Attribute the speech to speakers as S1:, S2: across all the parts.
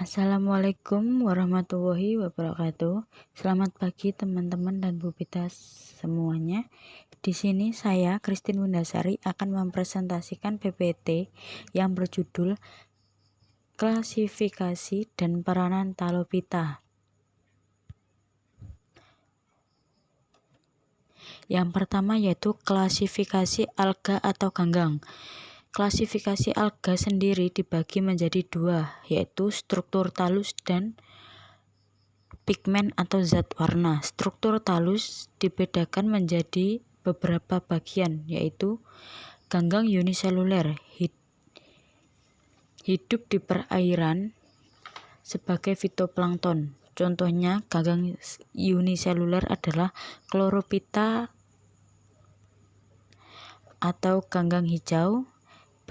S1: Assalamualaikum warahmatullahi wabarakatuh. Selamat pagi teman-teman dan Bu Pita semuanya. Di sini saya Christine Windasari akan mempresentasikan PPT yang berjudul Klasifikasi dan Peranan Talopita. Yang pertama yaitu klasifikasi alga atau ganggang. Klasifikasi alga sendiri dibagi menjadi dua, yaitu struktur talus dan pigmen atau zat warna. Struktur talus dibedakan menjadi beberapa bagian, yaitu ganggang uniseluler, hidup di perairan sebagai fitoplankton. Contohnya ganggang uniseluler adalah Chlorophyta atau ganggang hijau,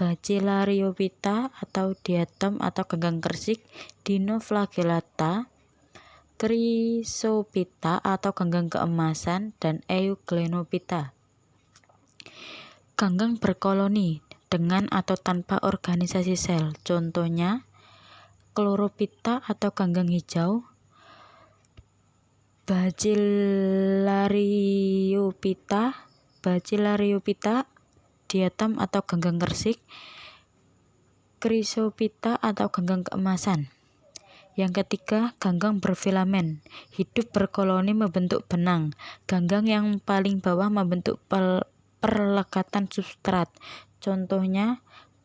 S1: Bacillariophyta atau diatom atau ganggang kersik, Dinoflagellata, Chrysophyta atau ganggang keemasan, dan Euglenophyta. Ganggang berkoloni dengan atau tanpa organisasi sel. Contohnya Chlorophyta atau ganggang hijau, Bacillariophyta, diatom atau ganggang kersik, Chrysophyta atau ganggang keemasan. Yang ketiga, ganggang berfilamen, hidup berkoloni membentuk benang. Ganggang yang paling bawah membentuk perlekatan substrat. Contohnya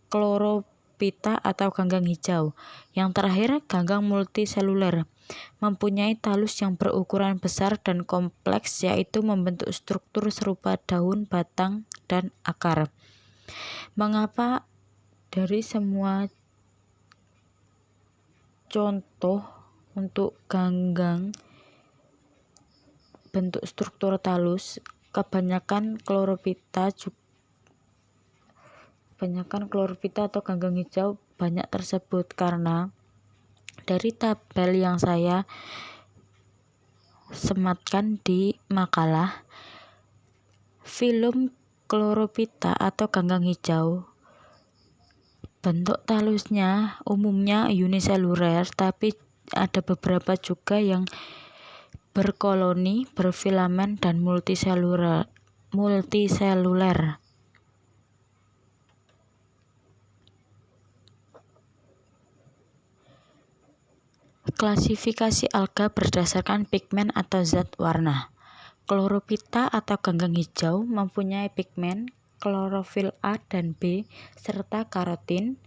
S1: Chlorophyta atau ganggang hijau. Yang terakhir, ganggang multiseluler, mempunyai talus yang berukuran besar dan kompleks, yaitu membentuk struktur serupa daun, batang, dan akar. Mengapa dari semua contoh untuk ganggang bentuk struktur talus, kebanyakan Chlorophyta atau ganggang hijau banyak tersebut? Karena dari tabel yang saya sematkan di makalah, filum Chlorophyta atau ganggang hijau bentuk talusnya umumnya uniseluler, tapi ada beberapa juga yang berkoloni, berfilamen, dan multiseluler. Klasifikasi alga berdasarkan pigmen atau zat warna. Chlorophyta atau ganggang hijau mempunyai pigmen klorofil A dan B serta karotin.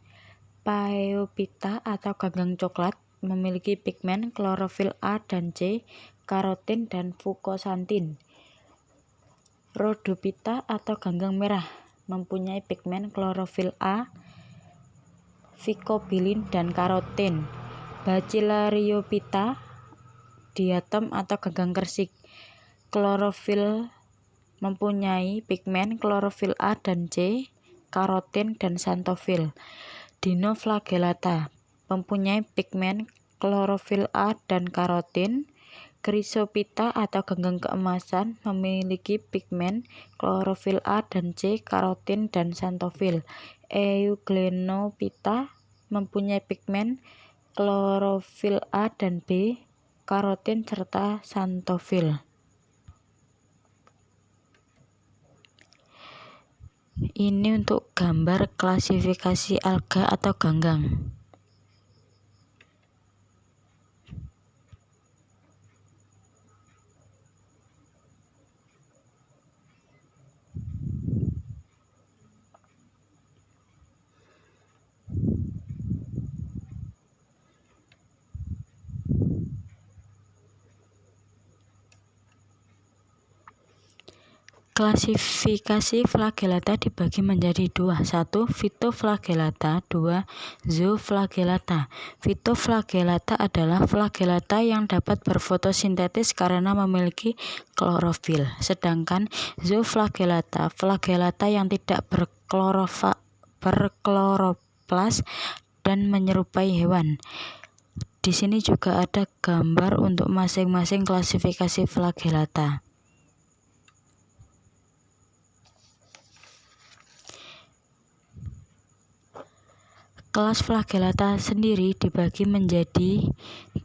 S1: Phaeophyta atau ganggang coklat memiliki pigmen klorofil A dan C, karotin, dan fukosantin. Rhodophyta atau ganggang merah mempunyai pigmen klorofil A, ficobilin, dan karotin. Bacillariophyta, diatom atau ganggang kersik, klorofil, mempunyai pigmen klorofil A dan C, karotin, dan xanthofil. Dinoflagellata mempunyai pigmen klorofil A dan karotin. Chrysophyta atau ganggang keemasan memiliki pigmen klorofil A dan C, karotin, dan xanthofil. Euglenophyta mempunyai pigmen klorofil A dan B, karotin, serta xanthofil. Ini untuk gambar klasifikasi alga atau ganggang. Klasifikasi flagellata dibagi menjadi dua, satu Phytoflagellata, dua Zooflagellata. Phytoflagellata adalah flagellata yang dapat berfotosintesis karena memiliki klorofil, sedangkan Zooflagellata flagellata yang tidak berkloroplas dan menyerupai hewan. Di sini juga ada gambar untuk masing-masing klasifikasi flagellata. Kelas flagellata sendiri dibagi menjadi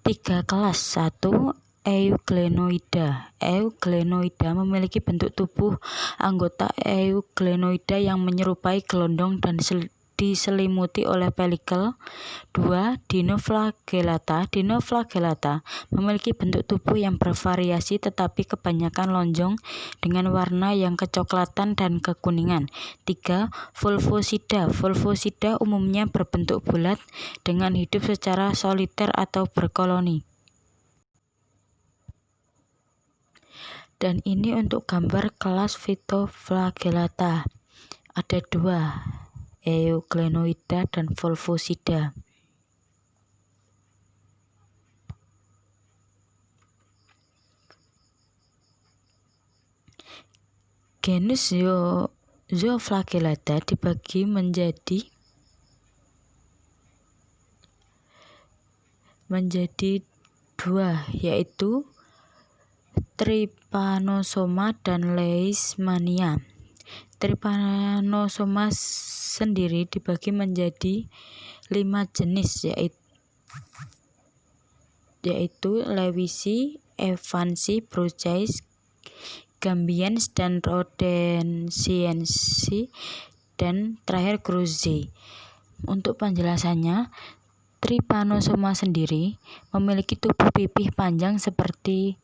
S1: 3 kelas. 1. Euglenoida. Euglenoida memiliki bentuk tubuh anggota euglenoida yang menyerupai gelondong dan diselimuti oleh pelikel. 2. Dinoflagellata. Dinoflagellata memiliki bentuk tubuh yang bervariasi tetapi kebanyakan lonjong dengan warna yang kecoklatan dan kekuningan. 3. Vulvosida. Vulvosida umumnya berbentuk bulat dengan hidup secara soliter atau berkoloni. Dan ini untuk gambar kelas Phytoflagellata. Ada 2, Euglenoida dan Vulvosida. Genus Zooflagellata dibagi menjadi 2, yaitu Trypanosoma dan Leishmania. Trypanosoma sendiri dibagi menjadi 5 jenis, yaitu Lewisi, Evansi, Bruchais, Gambians, dan Rhodesiensis, dan terakhir Cruzi. Untuk penjelasannya, Trypanosoma sendiri memiliki tubuh pipih panjang seperti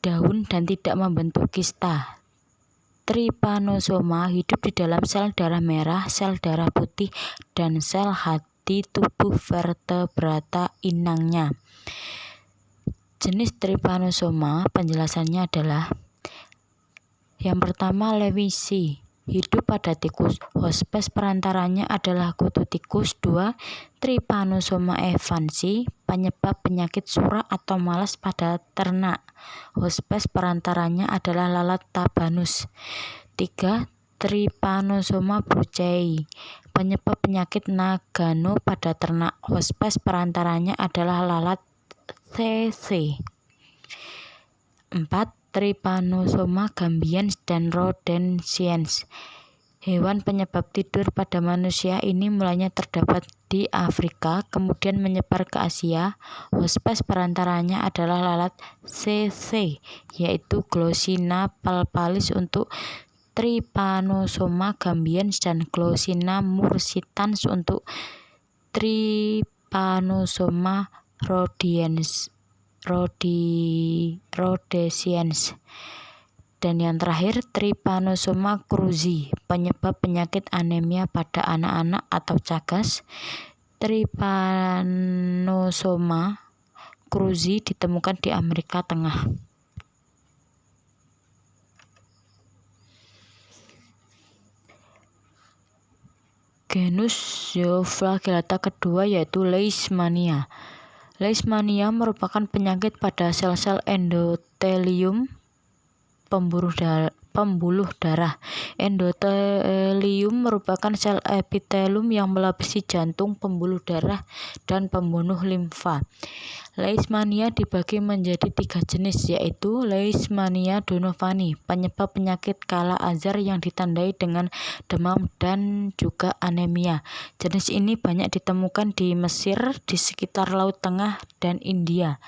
S1: daun dan tidak membentuk kista. Trypanosoma hidup di dalam sel darah merah, sel darah putih, dan sel hati tubuh vertebrata inangnya. Jenis Trypanosoma penjelasannya adalah: yang pertama, Lewisi, hidup pada tikus, hospes perantaranya adalah kutu tikus. 2. Trypanosoma evansi, penyebab penyakit surak atau malas pada ternak, hospes perantaranya adalah lalat tabanus. 3. Trypanosoma bruchei, penyebab penyakit nagano pada ternak, hospes perantaranya adalah lalat CC. 4. Trypanosoma gambians dan Rhodesiensis, hewan penyebab tidur pada manusia. Ini mulanya terdapat di Afrika, kemudian menyebar ke Asia. Hospes perantaranya adalah lalat CC, yaitu Glossina palpalis untuk Trypanosoma gambians dan Glossina mursitans untuk Trypanosoma Rhodesiensis. Dan yang terakhir, Trypanosoma cruzi, penyebab penyakit anemia pada anak-anak atau cagas. Trypanosoma cruzi ditemukan di Amerika Tengah. Genus Zooflagellata kedua yaitu Leishmania. Leishmania merupakan penyakit pada sel-sel endotelium pembuluh darah. Endotelium merupakan sel epitelium yang melapisi jantung, pembuluh darah, dan pembunuh limfa. Leishmania dibagi menjadi 3 jenis, yaitu Leishmania donovani, penyebab penyakit Kala-Azar yang ditandai dengan demam dan juga anemia. Jenis ini banyak ditemukan di Mesir, di sekitar Laut Tengah, dan India.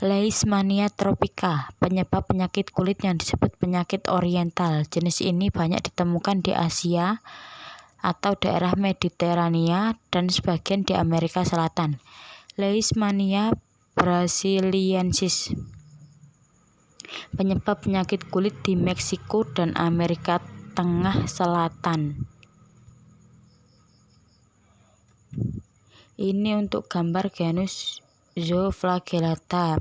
S1: Leishmania tropica, penyebab penyakit kulit yang disebut penyakit oriental. Jenis ini banyak ditemukan di Asia atau daerah Mediterania dan sebagian di Amerika Selatan. Leishmania brasiliensis, penyebab penyakit kulit di Meksiko dan Amerika Tengah Selatan. Ini untuk gambar genus Zooflagellata.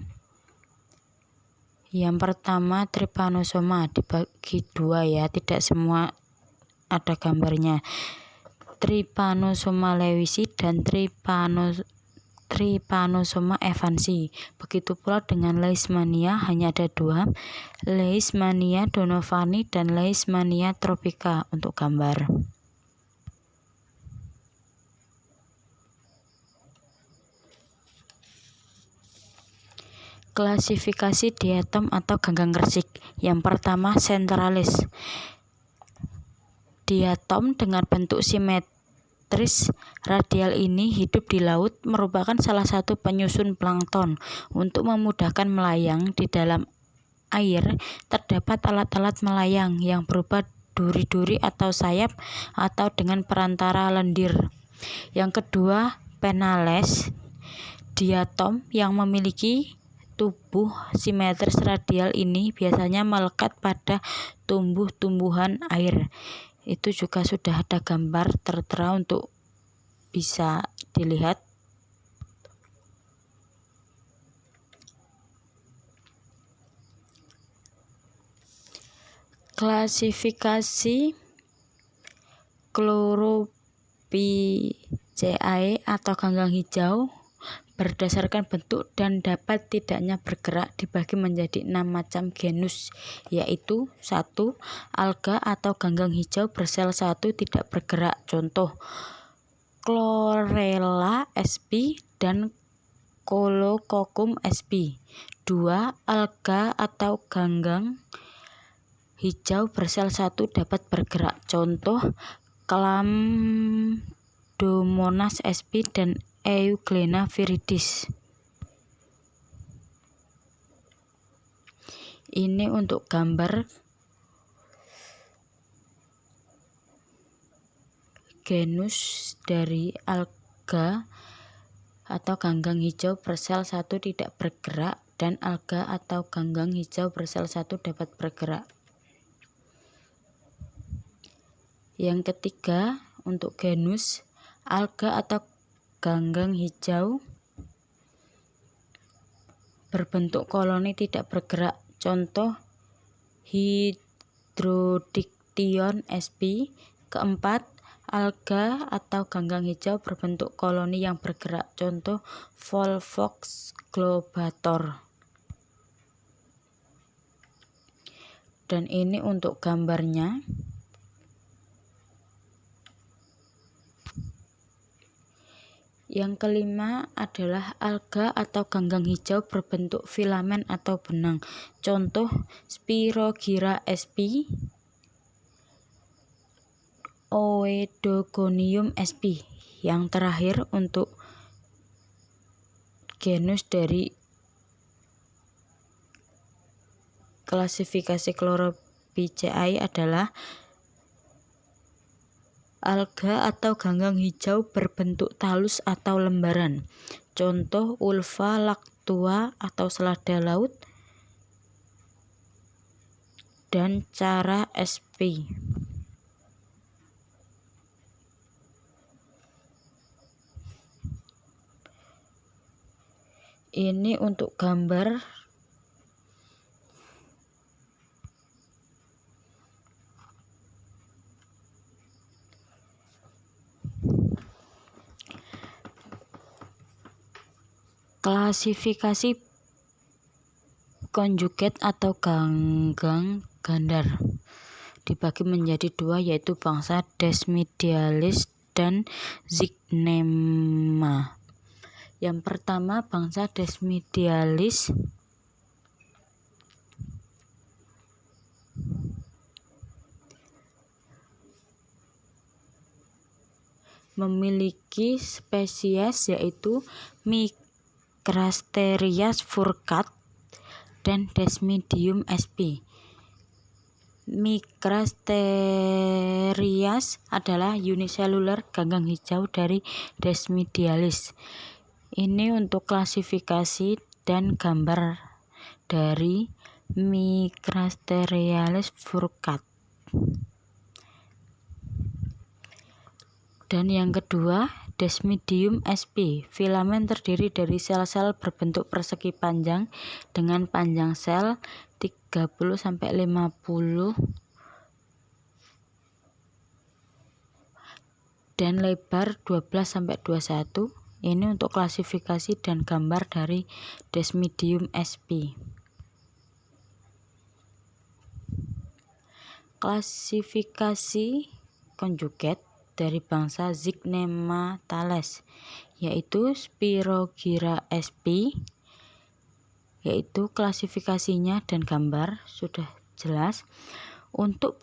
S1: Yang pertama, Trypanosoma dibagi 2 ya, tidak semua ada gambarnya. Trypanosoma lewisi dan Trypanosoma evansi. Begitu pula dengan Leishmania, hanya ada 2, Leishmania donovani dan Leishmania tropica untuk gambar. Klasifikasi diatom atau ganggang resik. Yang pertama, centralis. Diatom dengan bentuk simetris simetris radial ini hidup di laut, merupakan salah satu penyusun plankton. Untuk memudahkan melayang di dalam air, terdapat alat-alat melayang yang berupa duri-duri atau sayap atau dengan perantara lendir. Yang kedua, penales diatom yang memiliki tubuh simetris radial ini biasanya melekat pada tumbuh-tumbuhan air. Itu juga sudah ada gambar tertera untuk bisa dilihat. Klasifikasi Chlorophyceae atau ganggang hijau berdasarkan bentuk dan dapat tidaknya bergerak dibagi menjadi 6 macam genus, yaitu 1. Alga atau ganggang hijau bersel 1 tidak bergerak, contoh Chlorella sp dan Colococcum sp. 2. Alga atau ganggang hijau bersel 1 dapat bergerak, contoh Chlamydomonas sp dan Euglena viridis. Ini untuk gambar genus dari alga atau ganggang hijau bersel 1 tidak bergerak dan alga atau ganggang hijau bersel 1 dapat bergerak. Yang ketiga, untuk genus alga atau ganggang hijau berbentuk koloni tidak bergerak, contoh Hydrodiction sp. Keempat, alga atau ganggang hijau berbentuk koloni yang bergerak, contoh Volvox globator. Dan ini untuk gambarnya. Yang kelima adalah alga atau ganggang hijau berbentuk filamen atau benang, contoh Spirogyra sp, Oedogonium sp. Yang terakhir untuk genus dari klasifikasi Chlorophyceae adalah alga atau ganggang hijau berbentuk talus atau lembaran, contoh Ulva lactua atau selada laut dan Chara sp. Ini untuk gambar klasifikasi konjugat atau ganggang gandar dibagi menjadi 2, yaitu bangsa Desmidialis dan Zygnema. Yang pertama, bangsa Desmidialis memiliki spesies yaitu Micrasterias furcat dan Desmidium sp. Micrasterias adalah uniselular ganggang hijau dari Desmidialis. Ini untuk klasifikasi dan gambar dari Micrasterias furcat. Dan yang kedua, Desmidium sp. Filamen terdiri dari sel-sel berbentuk persegi panjang dengan panjang sel 30-50 dan lebar 12-21. Ini untuk klasifikasi dan gambar dari Desmidium sp. Klasifikasi konjugat dari bangsa Zygnema thales, yaitu Spirogyra sp. Yaitu klasifikasinya dan gambar sudah jelas. Untuk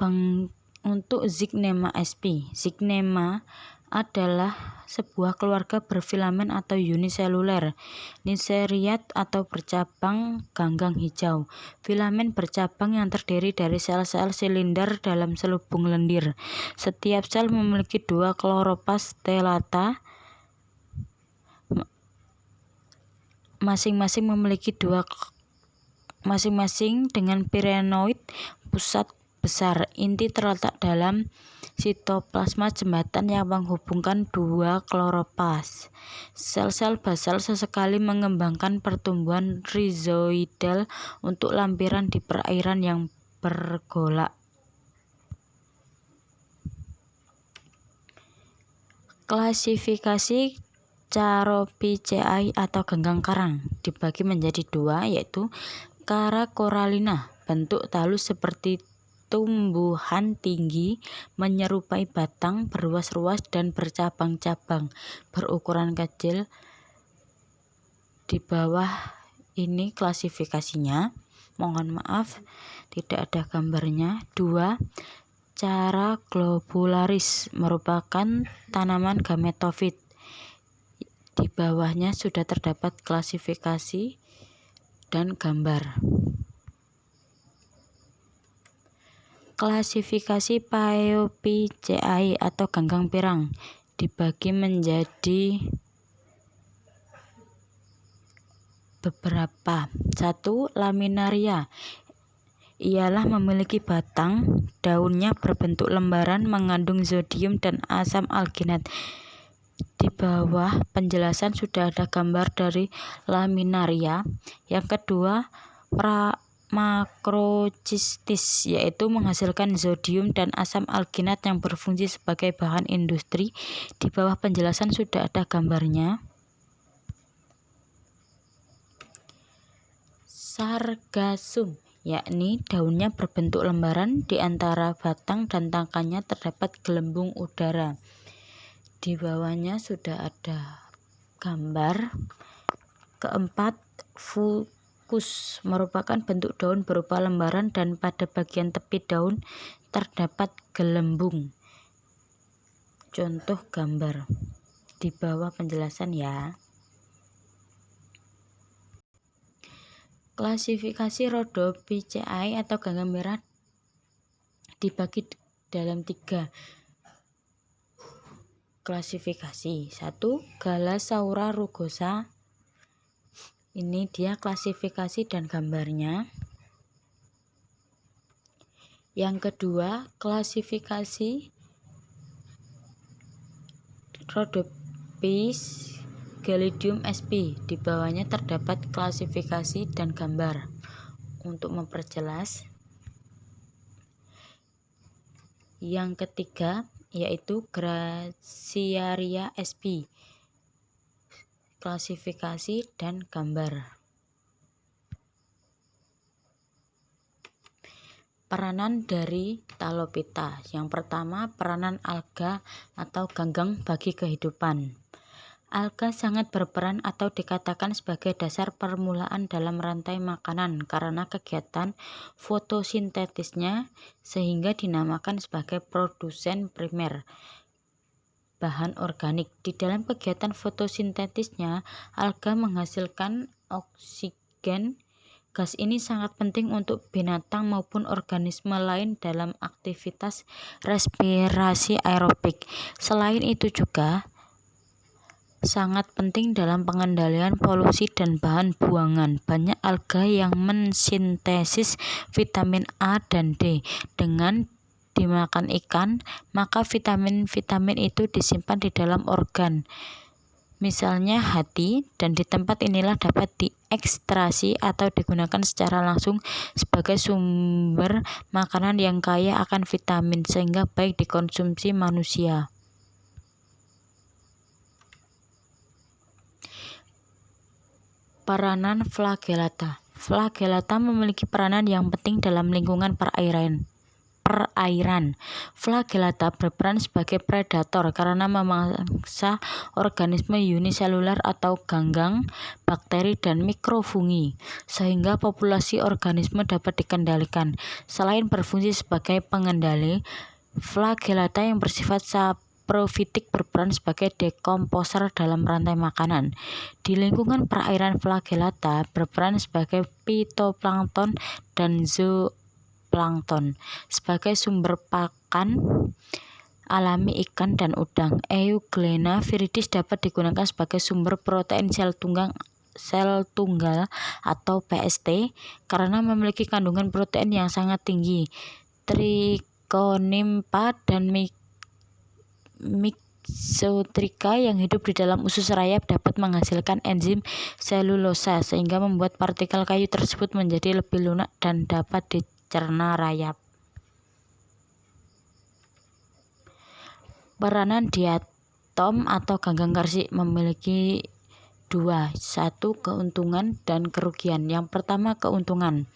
S1: Zygnema sp. Zygnema adalah sebuah keluarga berfilamen atau uniseluler. Niseriat atau bercabang ganggang hijau. Filamen bercabang yang terdiri dari sel-sel silinder dalam selubung lendir. Setiap sel memiliki 2 kloroplas stellata, masing-masing dengan pirenoid pusat besar. Inti terletak dalam sitoplasma jembatan yang menghubungkan 2 kloroplas. Sel-sel basal sesekali mengembangkan pertumbuhan rhizoidal untuk lampiran di perairan yang bergolak. Klasifikasi Charophyceae atau ganggang karang dibagi menjadi 2, yaitu Caracorallina, bentuk talus seperti tumbuhan tinggi, menyerupai batang, berruas-ruas dan bercabang-cabang, berukuran kecil. Di bawah ini klasifikasinya, mohon maaf tidak ada gambarnya. 2. Cara globularis merupakan tanaman gametofit. Di bawahnya sudah terdapat klasifikasi dan gambar. Klasifikasi Phaeophyceae atau ganggang pirang dibagi menjadi beberapa. 1. Laminaria. Ialah memiliki batang, daunnya berbentuk lembaran, mengandung zodium dan asam alginat. Di bawah penjelasan sudah ada gambar dari laminaria. Yang kedua, makrocistis, yaitu menghasilkan zodium dan asam alginat yang berfungsi sebagai bahan industri. Di bawah penjelasan sudah ada gambarnya. Sargassum, yakni daunnya berbentuk lembaran, di antara batang dan tangkainya terdapat gelembung udara. Di bawahnya sudah ada gambar. Keempat, fucus merupakan bentuk daun berupa lembaran dan pada bagian tepi daun terdapat gelembung. Contoh gambar di bawah penjelasan ya. Klasifikasi Rhodophyceae atau ganggang merah dibagi dalam 3 klasifikasi. 1. Galasaura rugosa. Ini dia klasifikasi dan gambarnya. Yang kedua, klasifikasi Rhodopis Gelidium sp. Di bawahnya terdapat klasifikasi dan gambar untuk memperjelas. Yang ketiga yaitu Graciaria sp. Klasifikasi dan gambar. Peranan dari Talophyta. Yang pertama, peranan alga atau ganggang bagi kehidupan. Alga sangat berperan atau dikatakan sebagai dasar permulaan dalam rantai makanan karena kegiatan fotosintetisnya, sehingga dinamakan sebagai produsen primer bahan organik. Di dalam kegiatan fotosintetisnya, alga menghasilkan oksigen. Gas ini sangat penting untuk binatang maupun organisme lain dalam aktivitas respirasi aerobik. Selain itu juga sangat penting dalam pengendalian polusi dan bahan buangan. Banyak alga yang mensintesis vitamin A dan D. Dengan dimakan ikan, maka vitamin-vitamin itu disimpan di dalam organ, misalnya hati, dan di tempat inilah dapat diekstraksi atau digunakan secara langsung sebagai sumber makanan yang kaya akan vitamin, sehingga baik dikonsumsi manusia. Peranan flagellata. Flagellata memiliki peranan yang penting dalam lingkungan perairan. Flagellata berperan sebagai predator karena memangsa organisme uniseluler atau ganggang, bakteri, dan mikrofungi, sehingga populasi organisme dapat dikendalikan. Selain berfungsi sebagai pengendali, flagellata yang bersifat saprofitik berperan sebagai dekomposer dalam rantai makanan. Di lingkungan perairan flagellata berperan sebagai fitoplankton dan zooplankton. Sebagai sumber pakan alami ikan dan udang, Euglena viridis dapat digunakan sebagai sumber protein sel tunggal atau PST karena memiliki kandungan protein yang sangat tinggi. Trichonympa dan Mixotricha yang hidup di dalam usus rayap dapat menghasilkan enzim selulosa sehingga membuat partikel kayu tersebut menjadi lebih lunak dan dapat dicerna rayap. Peranan diatom atau ganggang karsik memiliki dua, satu keuntungan dan kerugian. Yang pertama keuntungan,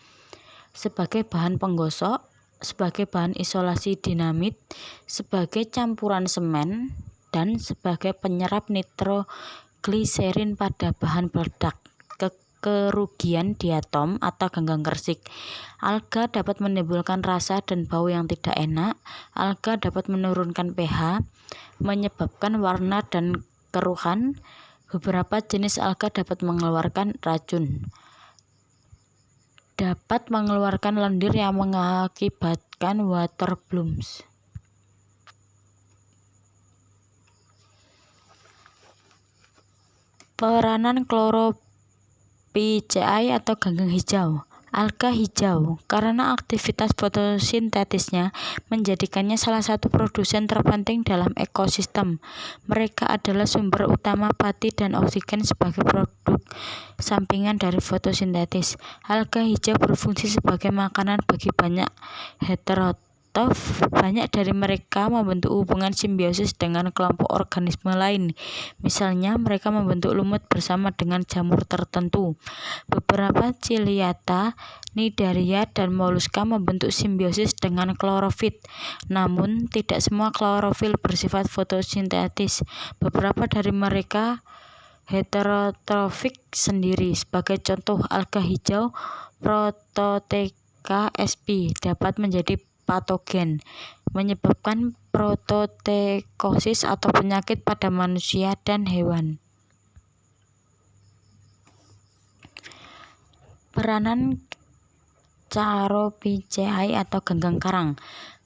S1: sebagai bahan penggosok, sebagai bahan isolasi dinamit, sebagai campuran semen, dan sebagai penyerap nitrogliserin pada bahan peledak. Kerugian diatom atau ganggang karsik, alga dapat menimbulkan rasa dan bau yang tidak enak, alga dapat menurunkan pH, menyebabkan warna dan keruhan, beberapa jenis alga dapat mengeluarkan racun, dapat mengeluarkan lendir yang mengakibatkan water blooms. Peranan Chlorophyceae atau ganggang hijau. Alga hijau karena aktivitas fotosintetisnya menjadikannya salah satu produsen terpenting dalam ekosistem. Mereka adalah sumber utama pati dan oksigen sebagai produk sampingan dari fotosintesis. Alga hijau berfungsi sebagai makanan bagi banyak heterotrof. Banyak dari mereka membentuk hubungan simbiosis dengan kelompok organisme lain. Misalnya, mereka membentuk lumut bersama dengan jamur tertentu. Beberapa ciliata, nidaria, dan moluska membentuk simbiosis dengan klorofit. Namun, tidak semua klorofil bersifat fotosintetis. Beberapa dari mereka heterotrofik sendiri. Sebagai contoh, alga hijau Prototheca sp dapat menjadi patogen, menyebabkan prototekosis atau penyakit pada manusia dan hewan. Peranan Charophyceae atau ganggang karang.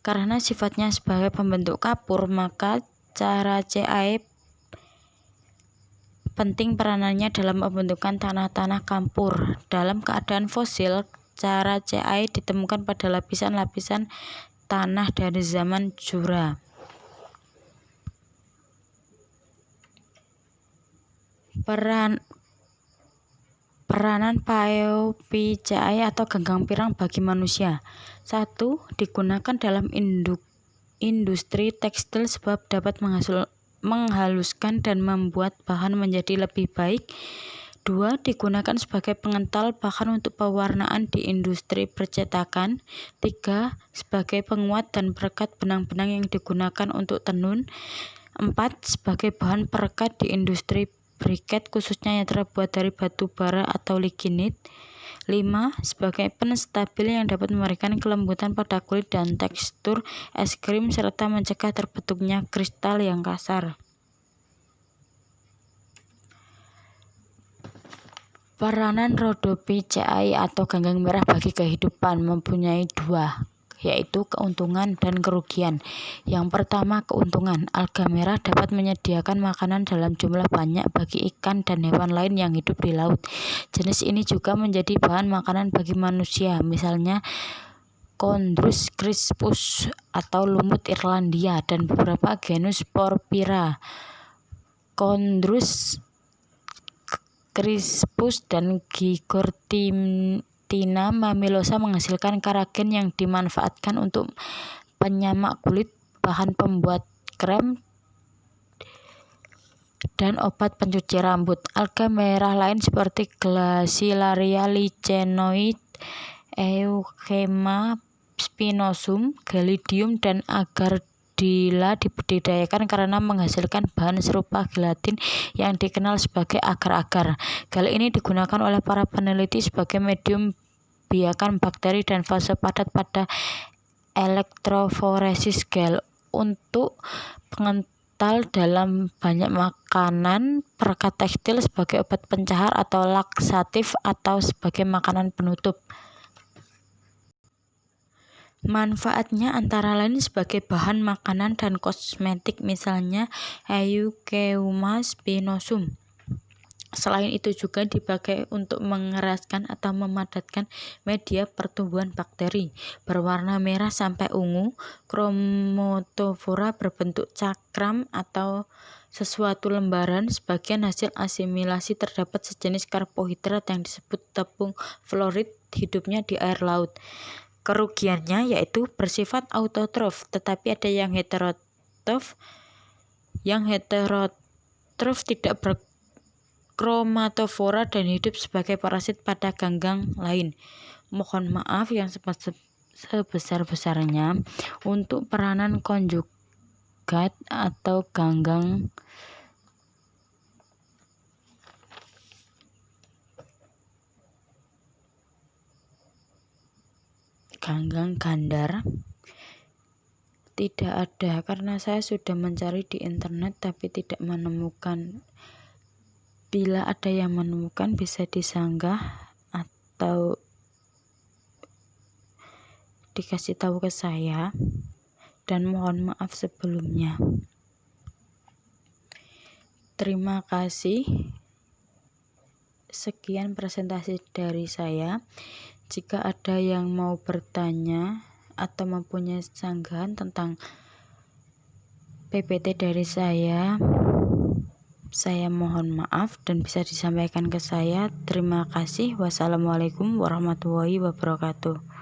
S1: Karena sifatnya sebagai pembentuk kapur, maka Characeae penting peranannya dalam pembentukan tanah-tanah kapur. Dalam keadaan fosil, Characeae ditemukan pada lapisan-lapisan tanah dari zaman Jura. Peranan Phaeophyceae atau ganggang pirang bagi manusia. 1. Digunakan dalam industri tekstil sebab dapat menghaluskan dan membuat bahan menjadi lebih baik. 2. Digunakan sebagai pengental bahan untuk pewarnaan di industri percetakan. 3. Sebagai penguat dan perekat benang-benang yang digunakan untuk tenun. 4. Sebagai bahan perekat di industri briket khususnya yang terbuat dari batu bara atau lignit. 5. Sebagai penstabil yang dapat memberikan kelembutan pada kulit dan tekstur es krim serta mencegah terbentuknya kristal yang kasar. Peranan Rhodophyceae atau ganggang merah bagi kehidupan mempunyai dua, yaitu keuntungan dan kerugian. Yang pertama, keuntungan. Alga merah dapat menyediakan makanan dalam jumlah banyak bagi ikan dan hewan lain yang hidup di laut. Jenis ini juga menjadi bahan makanan bagi manusia, misalnya Chondrus crispus atau lumut Irlandia dan beberapa genus Porphyra. Chondrus crispus dan Gigortimtina mammillaria menghasilkan keragen yang dimanfaatkan untuk penyamak kulit, bahan pembuat krem, dan obat pencuci rambut. Alga merah lain seperti Glacilaria lichenoid, Euchema spinosum, Gelidium, dan Agardilla dibudidayakan karena menghasilkan bahan serupa gelatin yang dikenal sebagai agar-agar. Gel ini digunakan oleh para peneliti sebagai medium biakan bakteri dan fase padat pada elektroforesis gel untuk kental dalam banyak makanan, perekat tekstil sebagai obat pencahar atau laksatif atau sebagai makanan penutup. Manfaatnya antara lain sebagai bahan makanan dan kosmetik, misalnya Eucheuma spinosum. Selain itu juga dipakai untuk mengeraskan atau memadatkan media pertumbuhan bakteri. Berwarna merah sampai ungu, Chromatophora berbentuk cakram atau sesuatu lembaran. Sebagian hasil asimilasi terdapat sejenis karbohidrat yang disebut tepung fluorid, hidupnya di air laut. Kerugiannya yaitu bersifat autotrof, tetapi ada yang heterotrof. Yang heterotrof tidak berchromatophora dan hidup sebagai parasit pada ganggang lain. Mohon maaf yang sebesar-besarnya untuk peranan konjugat atau ganggang gandar tidak ada, karena saya sudah mencari di internet tapi tidak menemukan. Bila ada yang menemukan bisa disanggah atau dikasih tahu ke saya, dan mohon maaf sebelumnya. Terima kasih. Sekian presentasi dari saya. Jika ada yang mau bertanya atau mempunyai sanggahan tentang PPT dari saya mohon maaf dan bisa disampaikan ke saya. Terima kasih. Wassalamualaikum warahmatullahi wabarakatuh.